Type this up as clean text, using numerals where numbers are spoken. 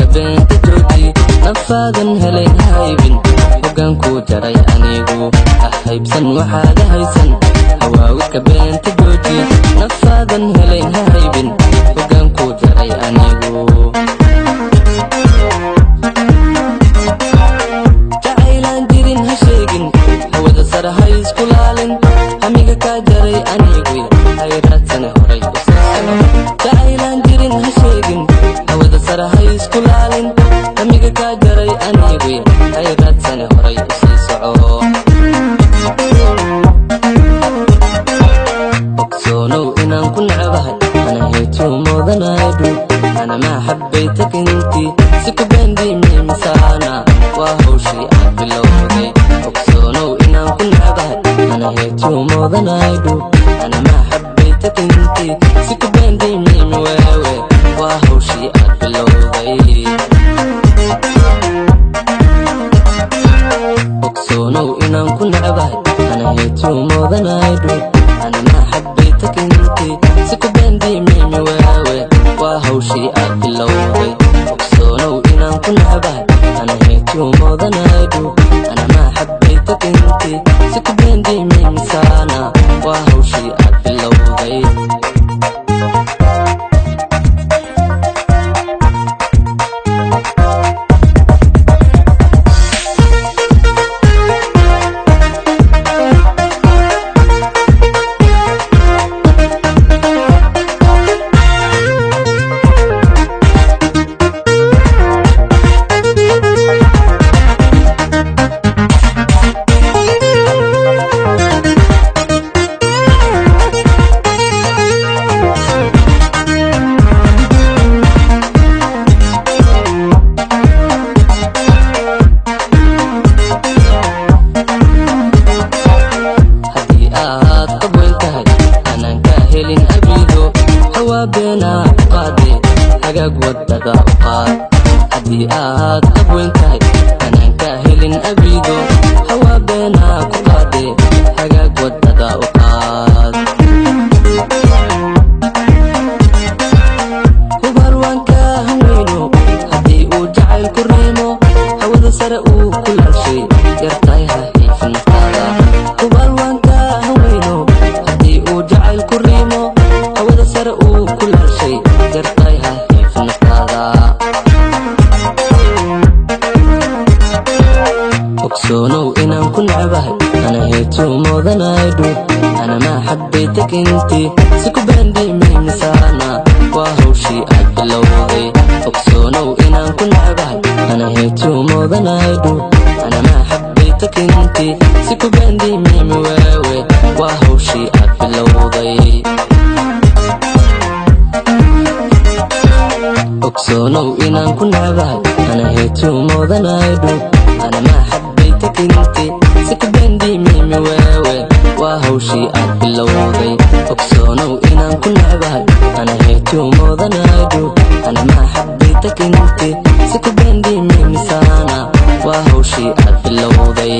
hawska beenta jooji nafaadan helay haybin hogaanku jaray anigu haybsan waxaad haysan hawska beenta jooji nafaadan helay haybin hogaanku jaray anigu jacaylaan jirin ha sheegin hawada sare ha isku laalin hamiga ka jaray anigu hayraadsan horay u siisano jacaylaan jirin ha sheegin hawada sare ha isku laalin hamiga ka jaray anigu hayraadsan horay u sii soco ogsoonow inaan ku nacabahay ana heetu moodanaydu ana maa xabbaytak intii si ku baandiimay misaana waa hawshii aad bilowday ogsoonow inaan ku nacabahay ana heetu moodanaydu ana maa xabbaytak intii si ku baandiimay miwaawe waa hawshii aad bilowday ogsoonow inaan ku nacabahay ana heetu moodanaydu ana maa xabbaytak intii si ku baandiimay miwaawe waa hawshii aad bilowday ogsoonow inaan ku nacabahay ana heetu moodanaydu ana maa xabbaytak intii si ku baandiimay misaana waa hawshii aad bilowday بينا قادي حقاق وددا وقاد حدي آد أبوينتاي أنا كاهل أبيدو هوا بينا قادي حقاق وددا وقاد وبروان كاهوينو حدي وجعل كريمو هوا سرقو كل شيء يرتايها في النفاذة وبروان كاهوينو حدي وجعل كريمو هوا سرقو كل شيء يرتايها في النفاذة ogsoonow inaan ku nacabahay ana heetu moodanaydu ana maa xabbaytak intii si ku baandiimay misaana waa hawshii aad bilowday ogsoonow inaan ku nacabahay ana heetu moodanaydu ana maa xabbaytak intii si ku baandiimay miwaawe waa hawshii aad bilowday ogsoonow inaan ku nacabahay ana heetu moodanaydu ana maa xabbaytak intii si ku baandiimay miwaawe waa hawshii aad bilowday ogsoonow inaan ku nacabahay ana heetu moodanaydu ana maa xabbaytak intii si ku baandiimay misaana waa hawshii aad bilowday